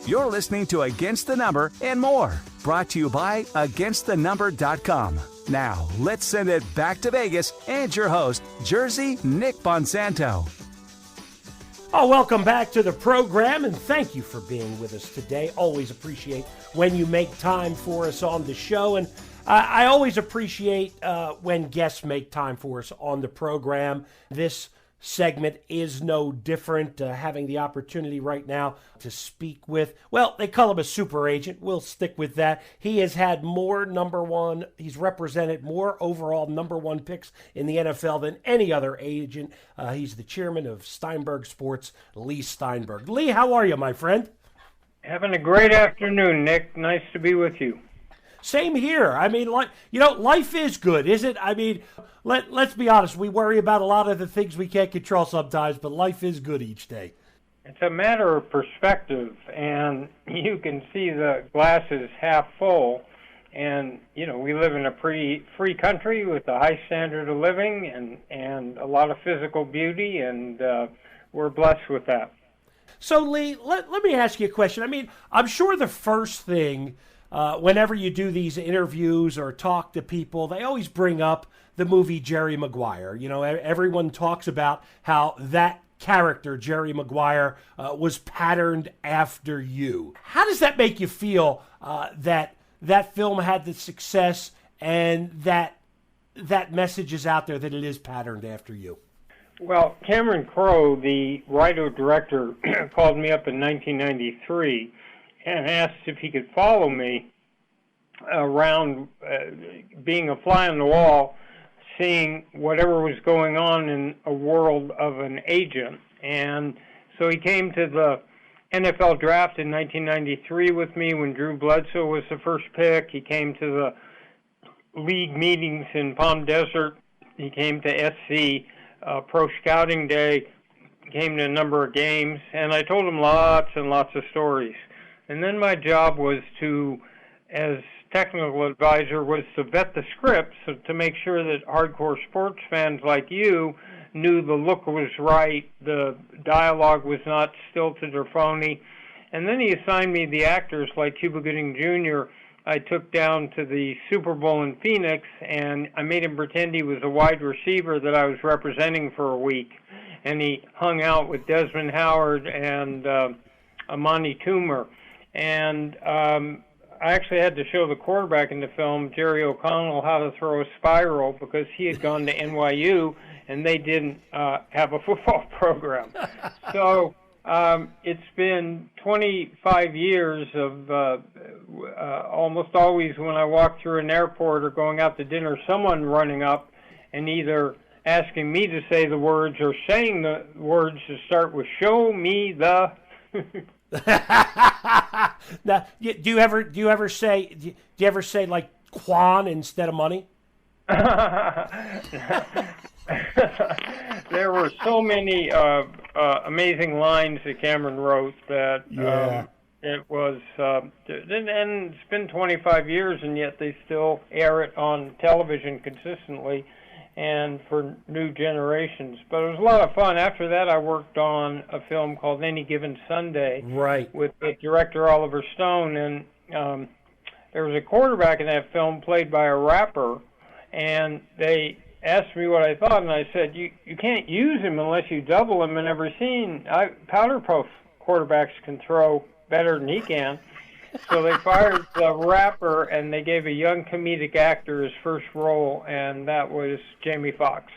You're listening to Against the Number and More, brought to you by AgainstTheNumber.com. Now, let's send it back to Vegas and your host, Jersey Nick Bonsanto. Oh, welcome back to the program, and thank you for being with us today. Always appreciate when you make time for us on the show, and I always appreciate when guests make time for us on the program. This segment is no different, having the opportunity right now to speak with, well, they call him a super agent. We'll stick with that. He has had he's represented more overall number one picks in the NFL than any other agent. He's the chairman of Steinberg Sports, Leigh Steinberg. Leigh, how are you, my friend? Having a great afternoon, Nick. Nice to be with you. Same here. I mean, life is good, is it? I mean, let's be honest. We worry about a lot of the things we can't control sometimes, but life is good each day. It's a matter of perspective, and you can see the glass is half full. And, we live in a pretty free country with a high standard of living and a lot of physical beauty, and we're blessed with that. So, Leigh, let me ask you a question. I mean, I'm sure the first thing whenever you do these interviews or talk to people, they always bring up the movie Jerry Maguire. Everyone talks about how that character, Jerry Maguire, was patterned after you. How does that make you feel that film had the success and that message is out there that it is patterned after you? Well, Cameron Crowe, the writer-director, called me up in 1993 and asked if he could follow me around being a fly on the wall, seeing whatever was going on in a world of an agent. And so he came to the NFL draft in 1993 with me when Drew Bledsoe was the first pick. He came to the league meetings in Palm Desert. He came to SC Pro Scouting Day, came to a number of games, and I told him lots and lots of stories. And then my job was as technical advisor, was to vet the scripts to make sure that hardcore sports fans like you knew the look was right, the dialogue was not stilted or phony. And then he assigned me the actors like Cuba Gooding Jr. I took down to the Super Bowl in Phoenix, and I made him pretend he was a wide receiver that I was representing for a week. And he hung out with Desmond Howard and Amani Toomer. And I actually had to show the quarterback in the film, Jerry O'Connell, how to throw a spiral because he had gone to NYU and they didn't have a football program. So it's been 25 years of almost always when I walk through an airport or going out to dinner, someone running up and either asking me to say the words or saying the words to start with, "Show me the..." Now, do you ever say like Quan instead of money? There were so many amazing lines that Cameron wrote that it was, and it's been 25 years, and yet they still air it on television consistently and for new generations. But it was a lot of fun. After that, I worked on a film called Any Given Sunday with the director Oliver Stone, and there was a quarterback in that film played by a rapper, and they asked me what I thought, and I said, you can't use him unless you double him. And ever seen powder puff quarterbacks can throw better than he can. So they fired the rapper, and they gave a young comedic actor his first role, and that was Jamie Foxx.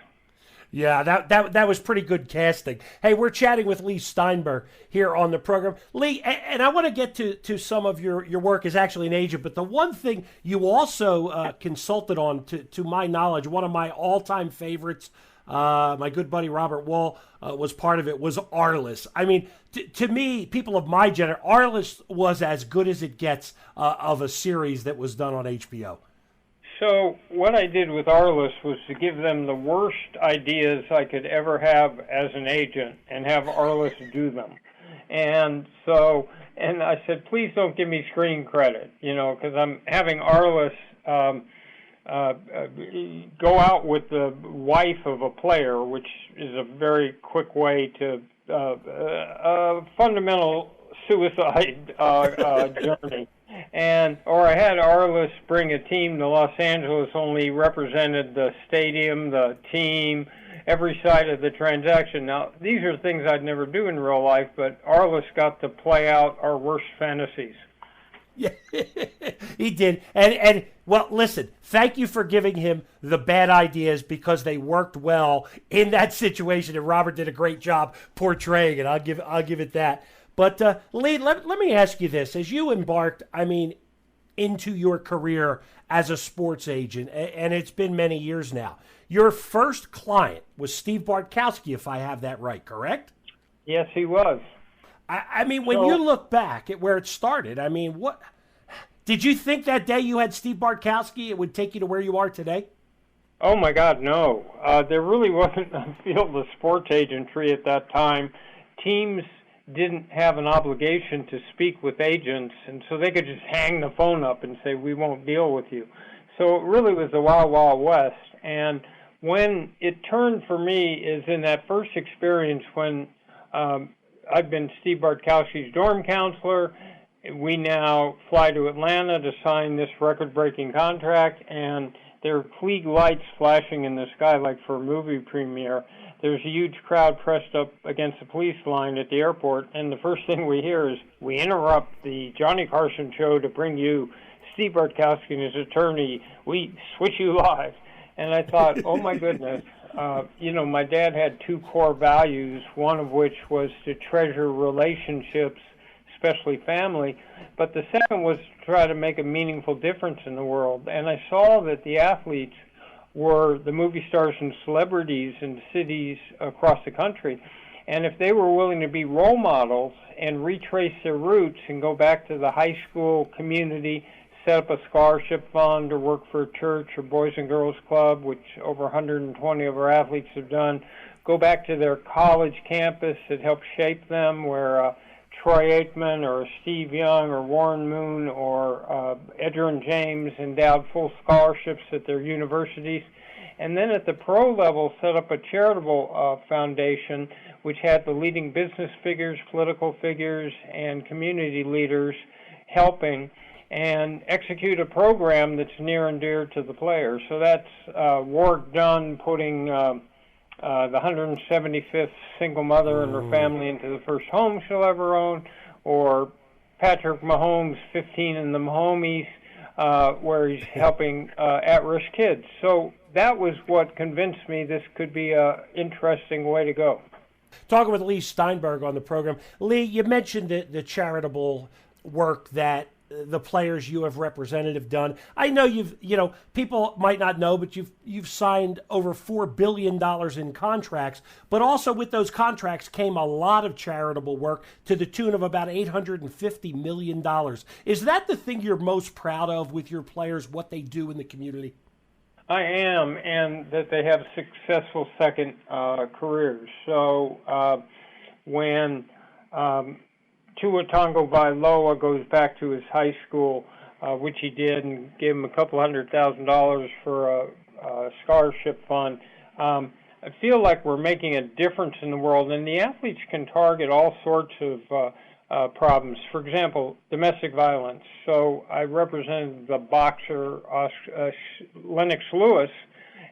Yeah, that was pretty good casting. Hey, we're chatting with Leigh Steinberg here on the program. Leigh, and I want to get to some of your work as actually an agent, but the one thing you also consulted on, to my knowledge, one of my all-time favorites, my good buddy Robert Wall was part of it, was Arliss. I mean, to me, people of my generation, Arliss was as good as it gets of a series that was done on HBO. So what I did with Arliss was to give them the worst ideas I could ever have as an agent and have Arliss do them. And I said, please don't give me screen credit, because I'm having Arliss go out with the wife of a player, which is a very quick way to a fundamental suicide journey. Or I had Arliss bring a team to Los Angeles, only represented the stadium, the team, every side of the transaction. Now, these are things I'd never do in real life, but Arliss got to play out our worst fantasies. Yeah, he did. And well, listen, thank you for giving him the bad ideas because they worked well in that situation, and Robert did a great job portraying it. I'll give it that. But Leigh, let me ask you this: as you embarked, into your career as a sports agent, and it's been many years now, your first client was Steve Bartkowski, if I have that right, correct? Yes, he was. When you look back at where it started, what did you think that day you had Steve Bartkowski, it would take you to where you are today? Oh my God, no. There really wasn't a field of sports agentry at that time. Teams didn't have an obligation to speak with agents, and so they could just hang the phone up and say, we won't deal with you. So it really was the Wild Wild West. And when it turned for me is in that first experience when I've been Steve Bartkowski's dorm counselor. We now fly to Atlanta to sign this record-breaking contract, and there are Klieg lights flashing in the sky like for a movie premiere. There's a huge crowd pressed up against the police line at the airport, and the first thing we hear is, we interrupt the Johnny Carson show to bring you Steve Bartkowski and his attorney. We switch you live. And I thought, oh my goodness. My dad had two core values, one of which was to treasure relationships, especially family, but the second was to try to make a meaningful difference in the world. And I saw that the athletes were the movie stars and celebrities in cities across the country. And if they were willing to be role models and retrace their roots and go back to the high school community, set up a scholarship fund or work for a church or Boys and Girls Club, which over 120 of our athletes have done, go back to their college campus that helped shape them, where Troy Aikman or Steve Young or Warren Moon or Edgerrin James endowed full scholarships at their universities. And then at the pro level, set up a charitable foundation which had the leading business figures, political figures, and community leaders helping and execute a program that's near and dear to the players. So that's work done putting the 175th single mother and her family into the first home she'll ever own, or Patrick Mahomes, 15 in the Mahomies, where he's helping at-risk kids. So that was what convinced me this could be an interesting way to go. Talking with Leigh Steinberg on the program. Leigh, you mentioned the charitable work that the players you have represented have done. I know people might not know, but you've signed over $4 billion in contracts, but also with those contracts came a lot of charitable work to the tune of about $850 million. Is that the thing you're most proud of with your players, what they do in the community? I am, and that they have successful second careers. So when Tua Tagovailoa goes back to his high school, which he did, and gave him a couple $100,000 for a scholarship fund. I feel like we're making a difference in the world, and the athletes can target all sorts of problems. For example, domestic violence. So I represented the boxer Lennox Lewis,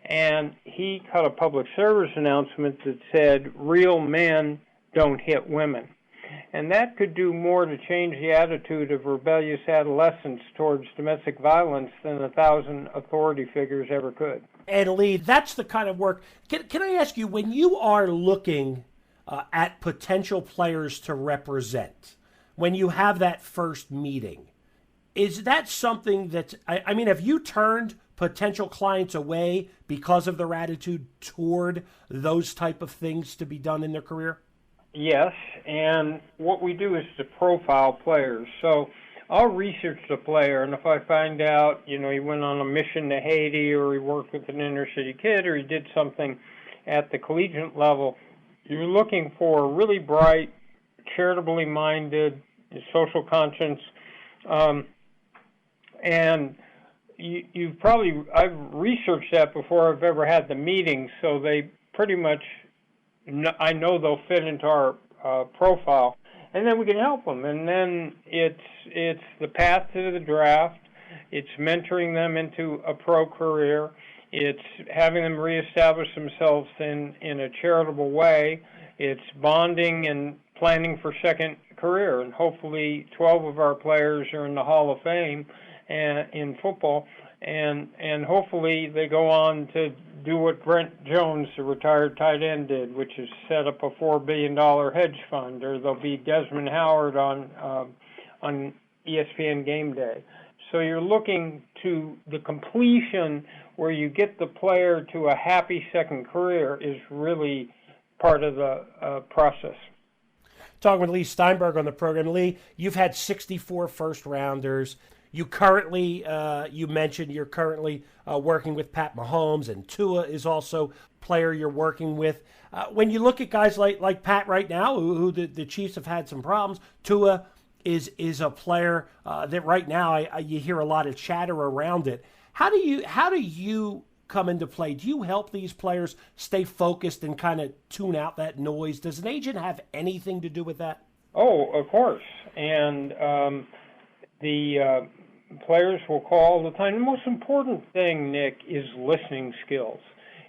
and he cut a public service announcement that said, "Real men don't hit women." And that could do more to change the attitude of rebellious adolescents towards domestic violence than 1,000 authority figures ever could. And Leigh, that's the kind of work. Can I ask you, when you are looking at potential players to represent, when you have that first meeting, is that something that, have you turned potential clients away because of their attitude toward those type of things to be done in their career? Yes, and what we do is to profile players. So I'll research the player, and if I find out, he went on a mission to Haiti, or he worked with an inner city kid, or he did something at the collegiate level, you're looking for a really bright, charitably minded, social conscience, and I've researched that before I've ever had the meeting, so they pretty much, I know they'll fit into our profile. and then we can help them. And then it's the path to the draft. It's mentoring them into a pro career. It's having them reestablish themselves in a charitable way. It's bonding and planning for second career. And hopefully 12 of our players are in the Hall of Fame in football. And hopefully they go on to do what Brent Jones, the retired tight end, did, which is set up a $4 billion hedge fund, or they'll be Desmond Howard on ESPN Game Day. So you're looking to the completion where you get the player to a happy second career is really part of the process. Talking with Leigh Steinberg on the program. Leigh, you've had 64 first-rounders. You currently, you mentioned you're currently working with Pat Mahomes, and Tua is also a player you're working with. When you look at guys like Pat right now, who the Chiefs have had some problems, Tua is a player that right now you hear a lot of chatter around it. How do you come into play? Do you help these players stay focused and kind of tune out that noise? Does an agent have anything to do with that? Oh, of course. And the players will call all the time. The most important thing, Nick, is listening skills.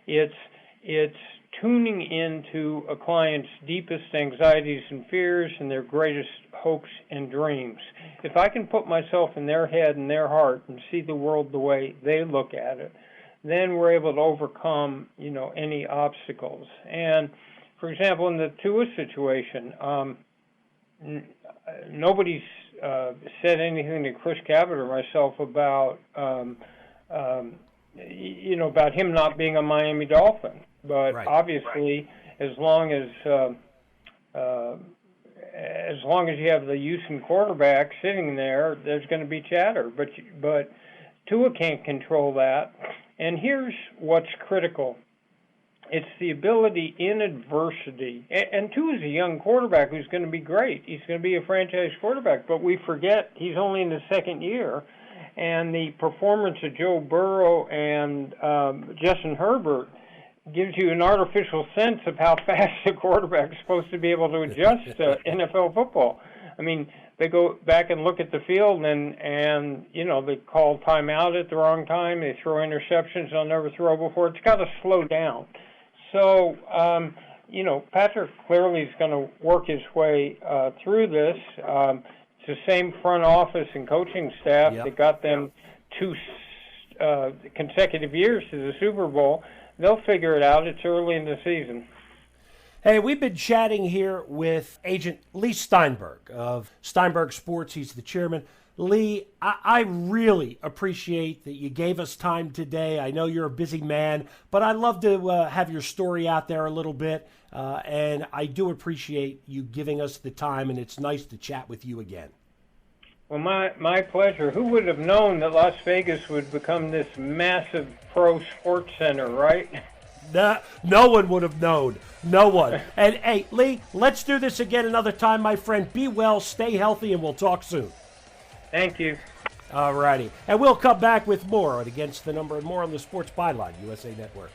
It's tuning into a client's deepest anxieties and fears and their greatest hopes and dreams. If I can put myself in their head and their heart and see the world the way they look at it, then we're able to overcome, any obstacles. And, for example, in the Tua situation, nobody's said anything to Chris Cabot or myself about, about him not being a Miami Dolphin. But obviously, as long as you have the Houston quarterback sitting there, there's going to be chatter. But Tua can't control that. And here's what's critical. It's the ability in adversity. And Tua is a young quarterback who's going to be great. He's going to be a franchise quarterback. But we forget he's only in his second year. And the performance of Joe Burrow and Justin Herbert gives you an artificial sense of how fast a quarterback is supposed to be able to adjust to NFL football. I mean, they go back and look at the field and they call timeout at the wrong time. They throw interceptions they'll never throw before. It's got to slow down. So, Patrick clearly is going to work his way through this. It's the same front office and coaching staff that got them 2 consecutive years to the Super Bowl. They'll figure it out. It's early in the season. Hey, we've been chatting here with Agent Leigh Steinberg of Steinberg Sports. He's the chairman. Leigh, I really appreciate that you gave us time today. I know you're a busy man, but I'd love to have your story out there a little bit, and I do appreciate you giving us the time, and it's nice to chat with you again. Well, my pleasure. Who would have known that Las Vegas would become this massive pro sports center, right? No one would have known. No one. And, hey, Leigh, let's do this again another time, my friend. Be well, stay healthy, and we'll talk soon. Thank you. All righty. And we'll come back with more on Against the Number and more on the Sports Byline USA Network.